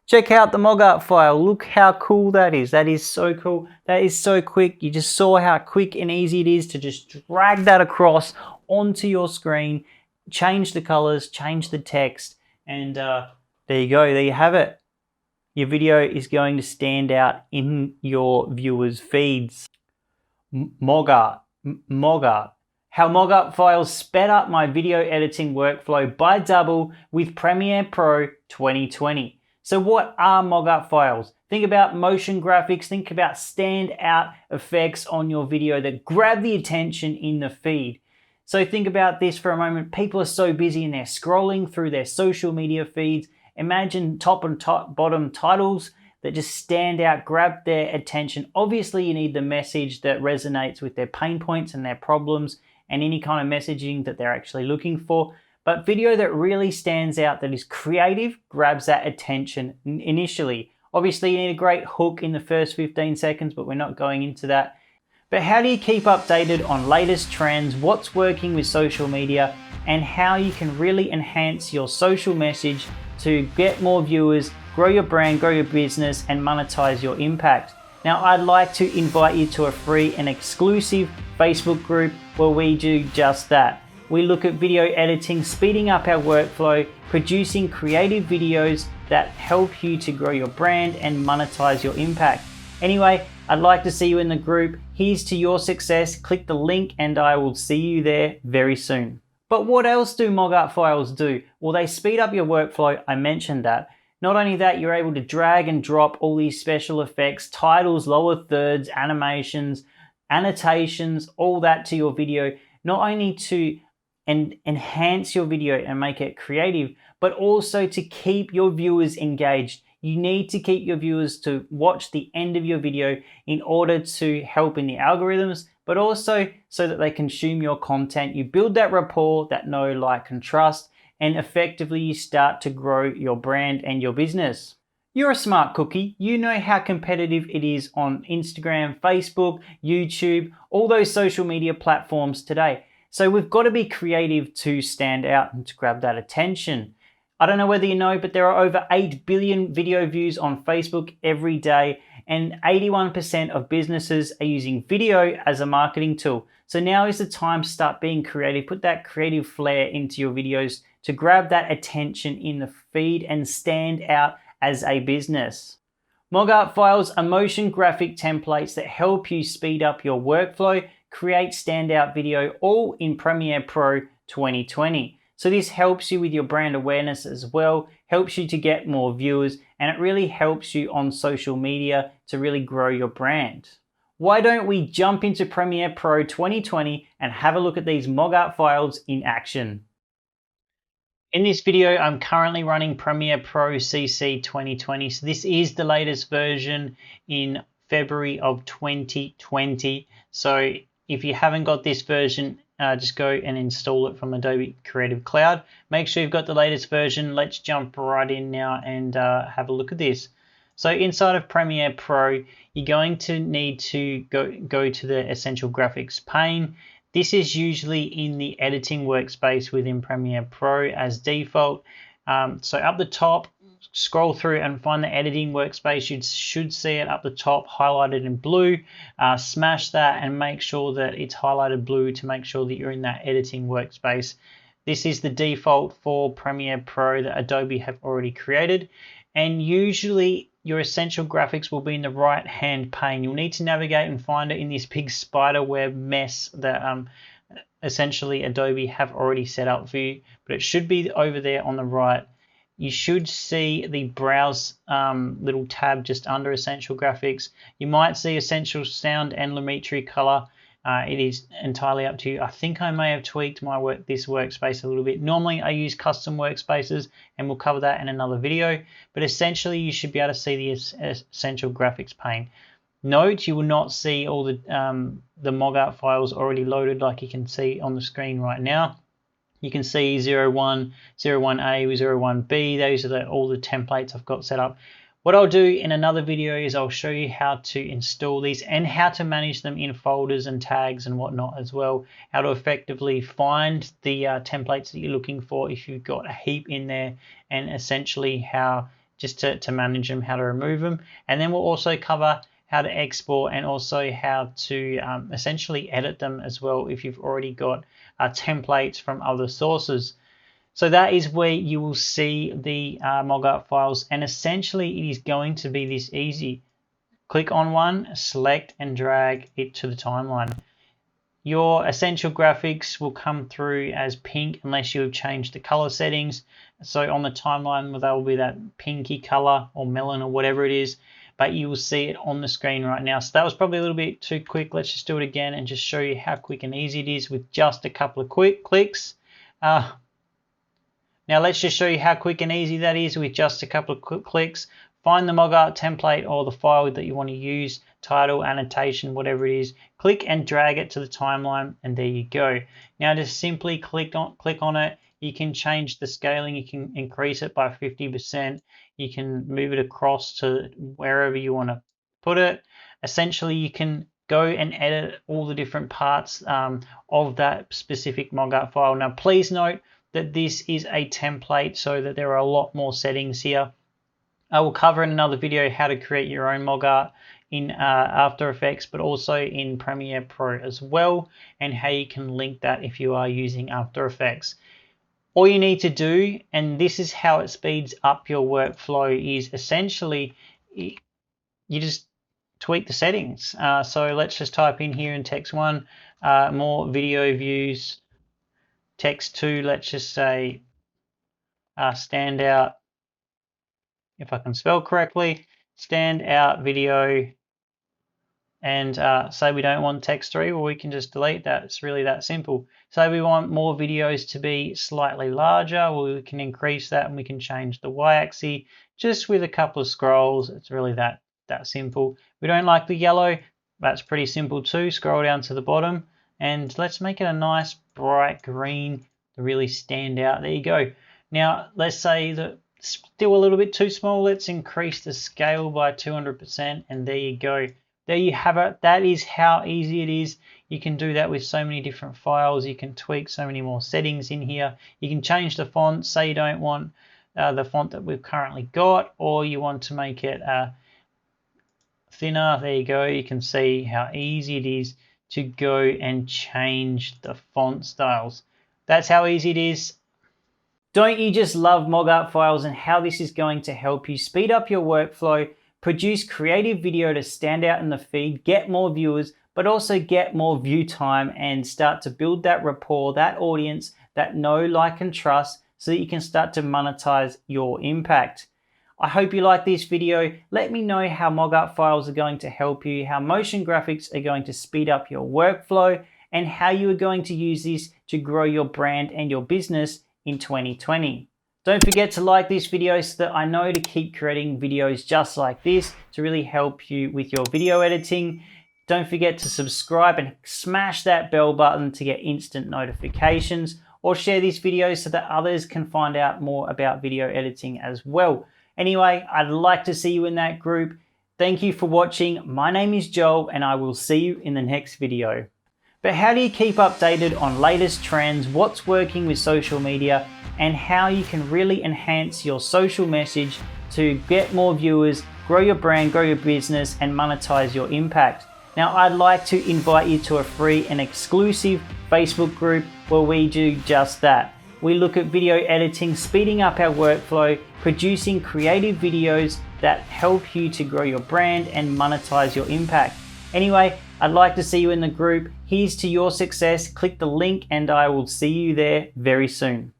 Check out the MOGRT file. Look how cool that is. That is so cool. That is so quick. You just saw how quick and easy it is to just drag that across onto your screen, change the colors, change the text, and there you go. There you have it. Your video is going to stand out in your viewers' feeds. MOGRT. MOGRT. How MOGRT files sped up my video editing workflow by double with Premiere Pro 2020. So what are MOGRT files? Think about motion graphics, think about standout effects on your video that grab the attention in the feed. So think about this for a moment. People are so busy and they're scrolling through their social media feeds. Imagine top and bottom titles that just stand out, grab their attention. Obviously, you need the message that resonates with their pain points and their problems and any kind of messaging that they're actually looking for. But video that really stands out, that is creative, grabs that attention initially. Obviously, you need a great hook in the first 15 seconds, but we're not going into that. But how do you keep updated on latest trends, what's working with social media, and how you can really enhance your social message to get more viewers, grow your brand, grow your business, and monetize your impact? Now, I'd like to invite you to a free and exclusive Facebook group where we do just that. We look at video editing, speeding up our workflow, producing creative videos that help you to grow your brand and monetize your impact. Anyway, I'd like to see you in the group. Here's to your success. Click the link and I will see you there very soon. But what else do MOGRT files do? Well, they speed up your workflow. I mentioned that. Not only that, you're able to drag and drop all these special effects, titles, lower thirds, animations, annotations, all that to your video, not only to enhance your video and make it creative, but also to keep your viewers engaged. You need to keep your viewers to watch the end of your video in order to help in the algorithms, but also so that they consume your content. You build that rapport, that know, like, and trust, and effectively you start to grow your brand and your business. You're a smart cookie. You know how competitive it is on Instagram, Facebook, YouTube, all those social media platforms today. So we've got to be creative to stand out and to grab that attention. I don't know whether you know, but there are over 8 billion video views on Facebook every day, and 81% of businesses are using video as a marketing tool. So now is the time to start being creative, put that creative flair into your videos to grab that attention in the feed and stand out as a business. MOGRT files are motion graphic templates that help you speed up your workflow, create standout video, all in Premiere Pro 2020. So this helps you with your brand awareness as well, helps you to get more viewers, and it really helps you on social media to really grow your brand. Why don't we jump into Premiere Pro 2020 and have a look at these MOGRT files in action? In this video, I'm currently running Premiere Pro CC 2020. So this is the latest version in February of 2020. So if you haven't got this version, just go and install it from Adobe Creative Cloud. Make sure you've got the latest version. Let's jump right in now and have a look at this. So inside of Premiere Pro, you're going to need to go to the Essential Graphics pane. This is usually in the editing workspace within Premiere Pro as default. So up the top, scroll through and find the editing workspace. You should see it up the top highlighted in blue. Smash that and make sure that it's highlighted blue to make sure that you're in that editing workspace. This is the default for Premiere Pro that Adobe have already created, and usually your essential graphics will be in the right hand pane. You'll need to navigate and find it in this big spider web mess that essentially Adobe have already set up for you, but it should be over there on the right. You should see the browse little tab just under Essential Graphics. You might see Essential Sound and Lumetri Color. It is entirely up to you. I think I may have tweaked this workspace a little bit. Normally I use custom workspaces, and we'll cover that in another video. But essentially you should be able to see the Essential Graphics pane. Note you will not see all the MOGRT files already loaded like you can see on the screen right now. You can see 01, 01A, 01B. Those are all the templates I've got set up. What I'll do in another video is I'll show you how to install these and how to manage them in folders and tags and whatnot as well. How to effectively find the templates that you're looking for if you've got a heap in there, and essentially how just to manage them, how to remove them. And then we'll also cover how to export and also how to essentially edit them as well if you've already got templates from other sources. So that is where you will see the MOGRT files, and essentially it is going to be this easy. Click on one, select and drag it to the timeline. Your essential graphics will come through as pink unless you've changed the color settings. So on the timeline, that will be that pinky color or melon or whatever it is, but you will see it on the screen right now. So that was probably a little bit too quick. Let's just do it again and just show you how quick and easy it is with just a couple of quick clicks. Now let's just show you how quick and easy that is with just a couple of quick clicks. Find the MOGRT template or the file that you want to use, title, annotation, whatever it is. Click and drag it to the timeline, and there you go. Now just simply click on it. You can change the scaling. You can increase it by 50%. You can move it across to wherever you want to put it. Essentially, you can go and edit all the different parts of that specific MOGRT file. Now, please note that this is a template, so that there are a lot more settings here. I will cover in another video how to create your own MOGRT in After Effects, but also in Premiere Pro as well, and how you can link that if you are using After Effects. All you need to do, and this is how it speeds up your workflow, is essentially you just tweak the settings. So let's just type in here in text 1, more video views. Text 2, let's just say standout, if I can spell correctly, standout video, and say we don't want text 3, well, we can just delete that. It's really that simple. Say we want more videos to be slightly larger, well, we can increase that, and we can change the y-axis just with a couple of scrolls. It's really that simple. We don't like the yellow, that's pretty simple too. Scroll down to the bottom, and let's make it a nice bright green to really stand out. There you go. Now let's say that still a little bit too small. Let's increase the scale by 200%, and there you go. There you have it. That is how easy it is. You can do that with so many different files. You can tweak so many more settings in here. You can change the font. Say you don't want the font that we've currently got, or you want to make it thinner. There you go. You can see how easy it is to go and change the font styles. That's how easy it is. Don't you just love MOGRT files and how this is going to help you speed up your workflow, produce creative video to stand out in the feed, get more viewers, but also get more view time and start to build that rapport, that audience that know, like, and trust, so that you can start to monetize your impact. I hope you like this video. Let me know how MOGRT files are going to help you, how motion graphics are going to speed up your workflow, and how you are going to use this to grow your brand and your business in 2020. Don't forget to like this video so that I know to keep creating videos just like this to really help you with your video editing. Don't forget to subscribe and smash that bell button to get instant notifications, or share this video so that others can find out more about video editing as well. Anyway, I'd like to see you in that group. Thank you for watching. My name is Joel, and I will see you in the next video. But how do you keep updated on latest trends, what's working with social media, and how you can really enhance your social message to get more viewers, grow your brand, grow your business, and monetize your impact? Now, I'd like to invite you to a free and exclusive Facebook group where we do just that. We look at video editing, speeding up our workflow, producing creative videos that help you to grow your brand and monetize your impact. Anyway, I'd like to see you in the group. Here's to your success. Click the link and I will see you there very soon.